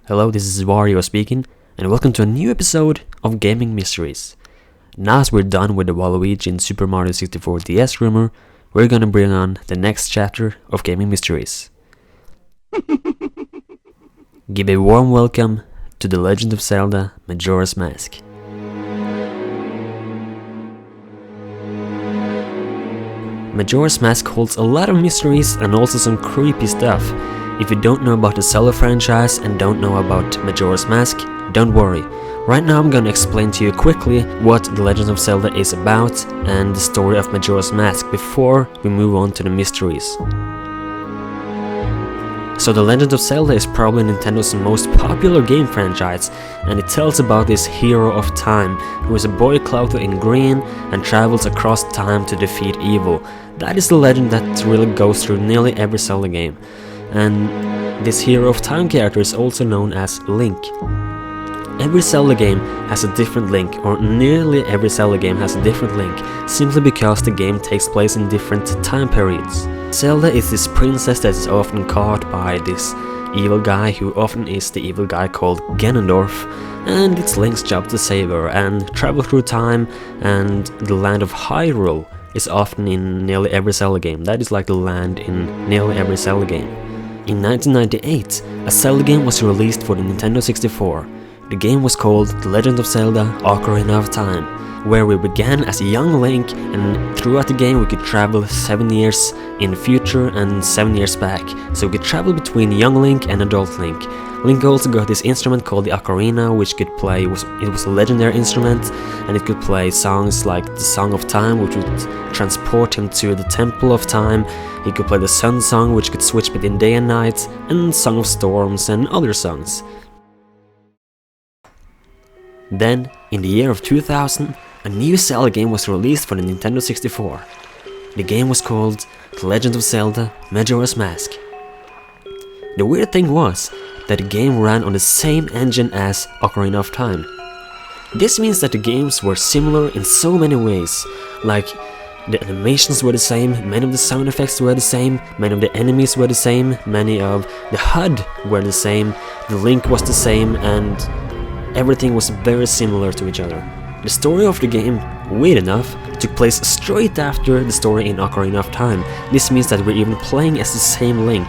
Hello, this is Wario speaking, and welcome to a new episode of Gaming Mysteries. Now as we're done with the Waluigi in Super Mario 64 DS rumor, we're gonna bring on the next chapter of Gaming Mysteries. Give a warm welcome to the Legend of Zelda Majora's Mask. Majora's Mask holds a lot of mysteries and also some creepy stuff. If you don't know about the Zelda franchise and don't know about Majora's Mask, don't worry. Right now I'm gonna explain to you quickly what The Legend of Zelda is about and the story of Majora's Mask before we move on to the mysteries. So The Legend of Zelda is probably Nintendo's most popular game franchise, and it tells about this hero of time who is a boy clothed in green and travels across time to defeat evil. That is the legend that really goes through nearly every Zelda game. And this hero of time character is also known as Link. Every Zelda game has a different Link, or nearly every Zelda game has a different Link, simply because the game takes place in different time periods. Zelda is this princess that is often caught by this evil guy, who often is the evil guy called Ganondorf, and it's Link's job to save her and travel through time, and the land of Hyrule is often in nearly every Zelda game. That is like the land in nearly every Zelda game. In 1998, a Zelda game was released for the Nintendo 64. The game was called The Legend of Zelda Ocarina of Time, where we began as a young Link, and throughout the game we could travel 7 years in the future and 7 years back. So we could travel between young Link and adult Link. Link also got this instrument called the Ocarina, which could play, it was a legendary instrument, and it could play songs like the Song of Time, which would transport him to the Temple of Time. He could play the Sun Song, which could switch between day and night, and Song of Storms and other songs. Then, in the year of 2000, a new Zelda game was released for the Nintendo 64. The game was called The Legend of Zelda Majora's Mask. The weird thing was that the game ran on the same engine as Ocarina of Time. This means that the games were similar in so many ways, like the animations were the same, many of the sound effects were the same, many of the enemies were the same, many of the HUD were the same, the Link was the same, and everything was very similar to each other. The story of the game, weird enough, took place straight after the story in Ocarina of Time. This means that we're even playing as the same Link.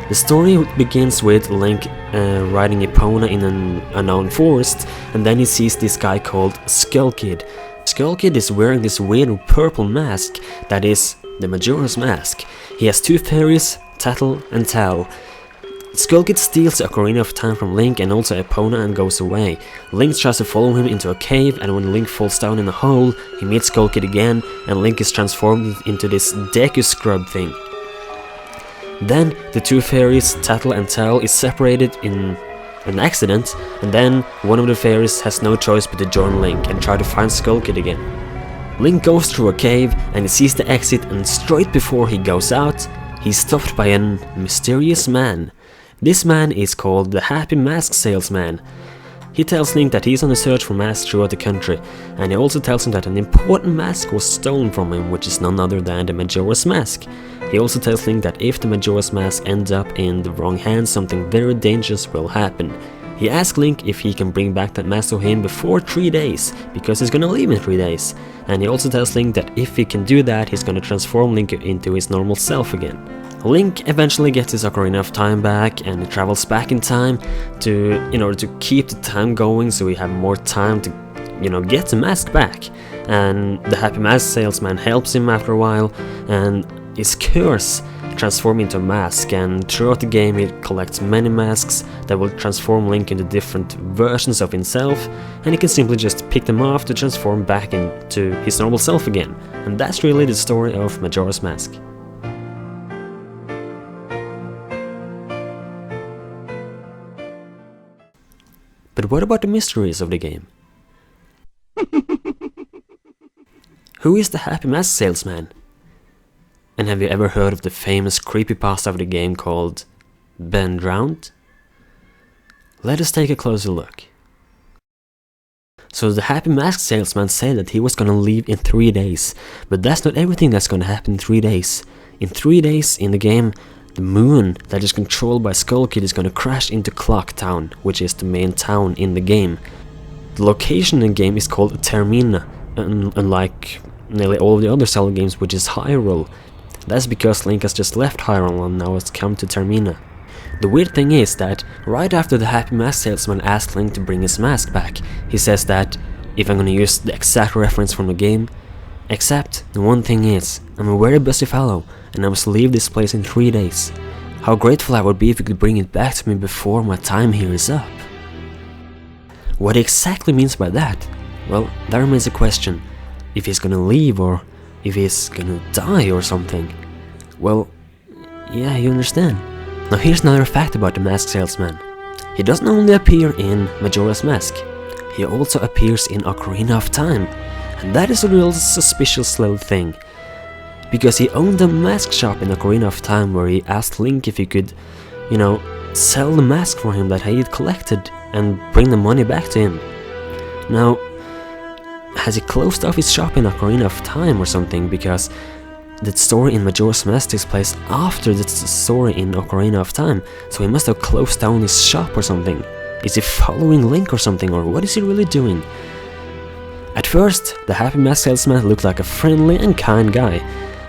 The story begins with Link riding Epona in an unknown forest, and then he sees this guy called Skull Kid. Skull Kid is wearing this weird purple mask that is the Majora's Mask. He has two fairies, Tattle and Tal. Skull Kid steals the Ocarina of Time from Link and also Epona and goes away. Link tries to follow him into a cave, and when Link falls down in a hole, he meets Skull Kid again, and Link is transformed into this Deku Scrub thing. Then the two fairies, Tattle and Tal, is separated in an accident, and then one of the fairies has no choice but to join Link and try to find Skull Kid again. Link goes through a cave and he sees the exit, and straight before he goes out, he's stopped by a mysterious man. This man is called the Happy Mask Salesman. He tells Link that he's on a search for masks throughout the country, and he also tells him that an important mask was stolen from him, which is none other than the Majora's Mask. He also tells Link that if the Majora's Mask ends up in the wrong hands, something very dangerous will happen. He asks Link if he can bring back that mask to him before 3 days, because he's gonna leave in 3 days. And he also tells Link that if he can do that, he's gonna transform Link into his normal self again. Link eventually gets his Ocarina of Time back, and he travels back in time in order to keep the time going, so we have more time to, get the mask back. And the Happy Mask Salesman helps him after a while, and his curse transforms into a mask, and throughout the game he collects many masks that will transform Link into different versions of himself, and he can simply just pick them off to transform back into his normal self again. And that's really the story of Majora's Mask. But what about the mysteries of the game? Who is the Happy Mask Salesman? And have you ever heard of the famous creepypasta of the game called Ben Drowned? Let us take a closer look. So the Happy Mask Salesman said that he was gonna leave in 3 days, but that's not everything that's gonna happen in 3 days. In 3 days in the game, the moon that is controlled by Skull Kid is gonna crash into Clock Town, which is the main town in the game. The location in the game is called Termina, unlike nearly all the other Zelda games, which is Hyrule. That's because Link has just left Hyrule and now has come to Termina. The weird thing is that right after the Happy Mask Salesman asked Link to bring his mask back, he says that, if I'm gonna use the exact reference from the game, except the one thing is, I'm a very busy fellow and I must leave this place in 3 days. How grateful I would be if you could bring it back to me before my time here is up. What he exactly means by that? Well, that remains a question. If he's gonna leave or if he's gonna die or something. Well, yeah, you understand. Now here's another fact about the Mask Salesman. He doesn't only appear in Majora's Mask, he also appears in Ocarina of Time. And that is a real suspicious little thing. Because he owned a mask shop in Ocarina of Time where he asked Link if he could, sell the mask for him that he had collected and bring the money back to him. Now, has he closed off his shop in Ocarina of Time or something? Because the story in Majora's Mask takes place after the story in Ocarina of Time, so he must have closed down his shop or something. Is he following Link or something, or what is he really doing? At first, the Happy Mask Salesman looked like a friendly and kind guy.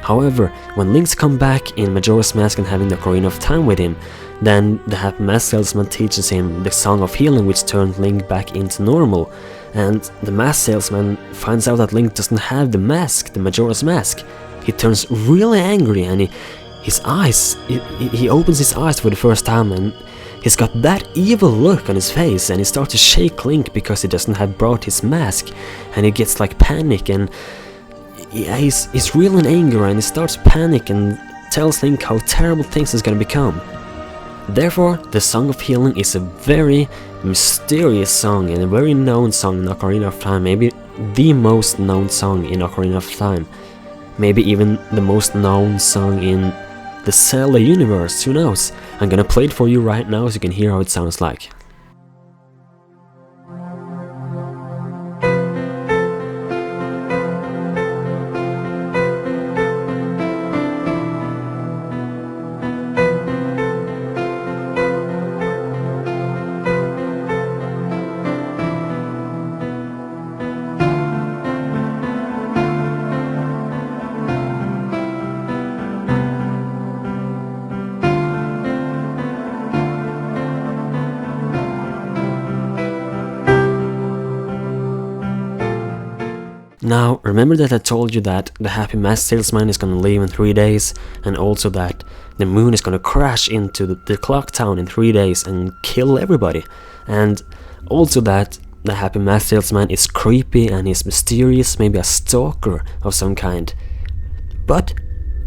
However, when Link's come back in Majora's Mask and having the Ocarina of Time with him, then the Happy Mask Salesman teaches him the Song of Healing, which turned Link back into normal. And the Mask Salesman finds out that Link doesn't have the mask, the Majora's Mask. He turns really angry and he opens his eyes for the first time and he's got that evil look on his face, and he starts to shake Link because he doesn't have brought his mask, and he gets like panic, and he's real in anger, and he starts panic and tells Link how terrible things is gonna become. Therefore, the Song of Healing is a very mysterious song and a very known song in Ocarina of Time, maybe the most known song in Ocarina of Time, maybe even the most known song in the Zelda universe, who knows? I'm gonna play it for you right now so you can hear how it sounds like. Now, remember that I told you that the Happy Mask Salesman is gonna leave in 3 days, and also that the moon is gonna crash into the Clock Town in 3 days and kill everybody, and also that the Happy Mask Salesman is creepy and he's mysterious, maybe a stalker of some kind. But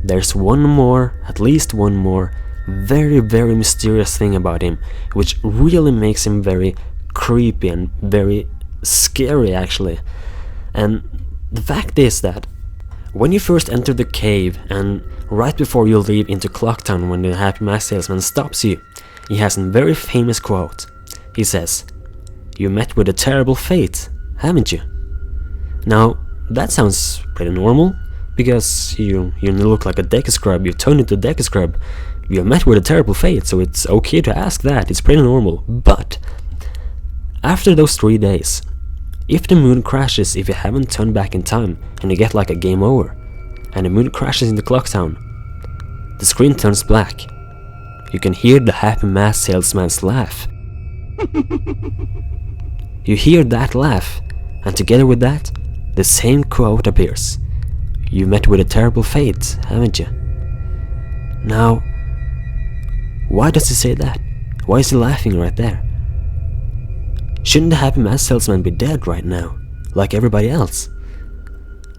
there's one more, at least one more, very very mysterious thing about him, which really makes him very creepy and very scary actually. And the fact is that when you first enter the cave and right before you leave into Clocktown, when the Happy Mask Salesman stops you, he has a very famous quote. He says, "You met with a terrible fate, haven't you?" Now, that sounds pretty normal, because you look like a deck scrub, you turn into a deck scrub, you met with a terrible fate, so it's okay to ask that, it's pretty normal. But after those 3 days, if the moon crashes, if you haven't turned back in time, and you get like a game over, and the moon crashes into Clocktown, the screen turns black. You can hear the Happy Mask Salesman's laugh. You hear that laugh, and together with that, the same quote appears. "You met with a terrible fate, haven't you?" Now, why does he say that? Why is he laughing right there? Shouldn't the Happy Mask Salesman be dead right now, like everybody else?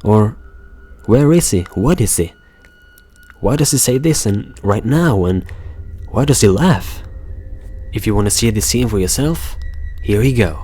Or, where is he? What is he? Why does he say this and right now, and why does he laugh? If you want to see the scene for yourself, here you go.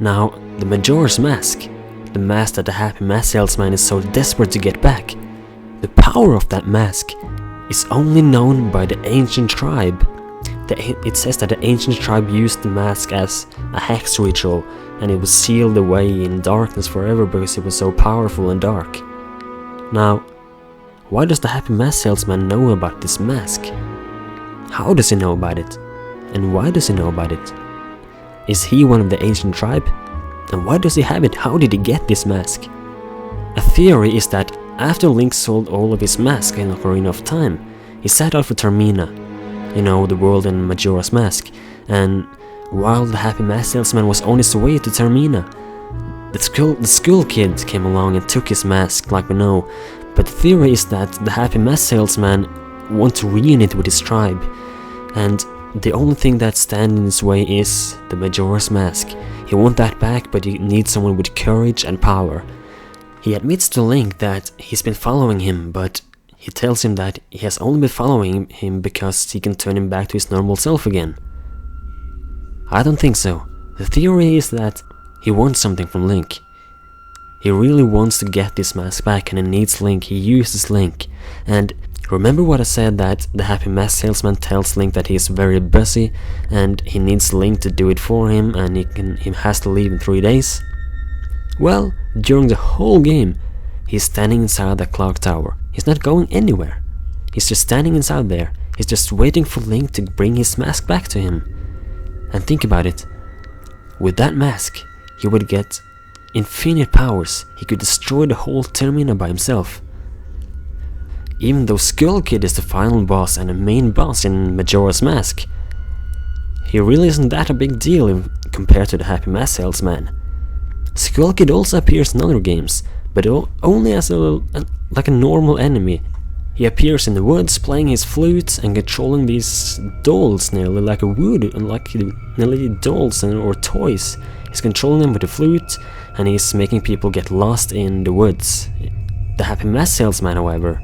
Now, the Majora's Mask, the mask that the Happy Mask Salesman is so desperate to get back, the power of that mask is only known by the ancient tribe. It says that the ancient tribe used the mask as a hex ritual, and it was sealed away in darkness forever because it was so powerful and dark. Now, why does the Happy Mask Salesman know about this mask? How does he know about it? And why does he know about it? Is he one of the ancient tribe? And why does he have it? How did he get this mask? A theory is that after Link sold all of his masks in Ocarina of Time, he set out for Termina, you know, the world in Majora's Mask, and while the Happy Mask Salesman was on his way to Termina, the school kid came along and took his mask, like we know, but the theory is that the Happy Mask Salesman wants to reunite with his tribe, and the only thing that stands in his way is the Majora's Mask. He wants that back, but he needs someone with courage and power. He admits to Link that he's been following him, but he tells him that he has only been following him because he can turn him back to his normal self again. I don't think so. The theory is that he wants something from Link. He really wants to get this mask back and he needs Link. He uses Link. And remember what I said, that the Happy Mask Salesman tells Link that he is very busy and he needs Link to do it for him, and he has to leave in 3 days? Well, during the whole game, he's standing inside the clock tower. He's not going anywhere. He's just standing inside there. He's just waiting for Link to bring his mask back to him. And think about it. With that mask, he would get infinite powers. He could destroy the whole Termina by himself. Even though Skull Kid is the final boss and the main boss in Majora's Mask, he really isn't that a big deal compared to the Happy Mask Salesman. Skull Kid also appears in other games, but only as like a normal enemy. He appears in the woods playing his flute and controlling these dolls, nearly like a wood, like nearly dolls or toys. He's controlling them with the flute, and he's making people get lost in the woods. The Happy Mask Salesman, however,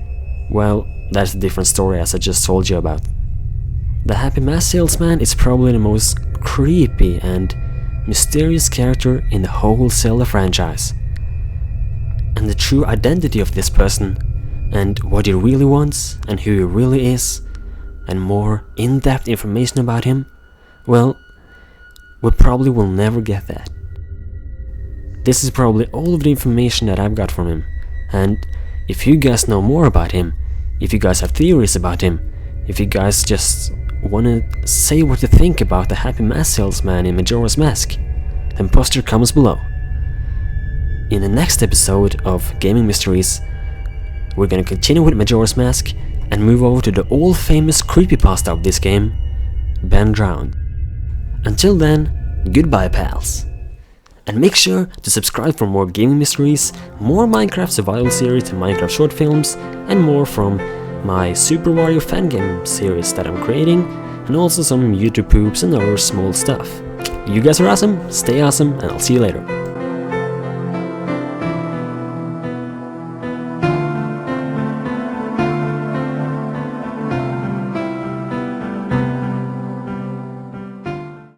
well, that's a different story, as I just told you about. The Happy Mask Salesman is probably the most creepy and mysterious character in the whole Zelda franchise. And the true identity of this person, and what he really wants, and who he really is, and more in-depth information about him, well, we probably will never get that. This is probably all of the information that I've got from him, and if you guys know more about him, if you guys have theories about him, if you guys just want to say what you think about the Happy Mask Salesman in Majora's Mask, then post your comments below. In the next episode of Gaming Mysteries, we're gonna continue with Majora's Mask and move over to the all-famous creepypasta of this game, Ben Drowned. Until then, goodbye pals. And make sure to subscribe for more gaming mysteries, more Minecraft survival series and Minecraft short films, and more from my Super Mario fan game series that I'm creating, and also some YouTube poops and other small stuff. You guys are awesome, stay awesome, and I'll see you later.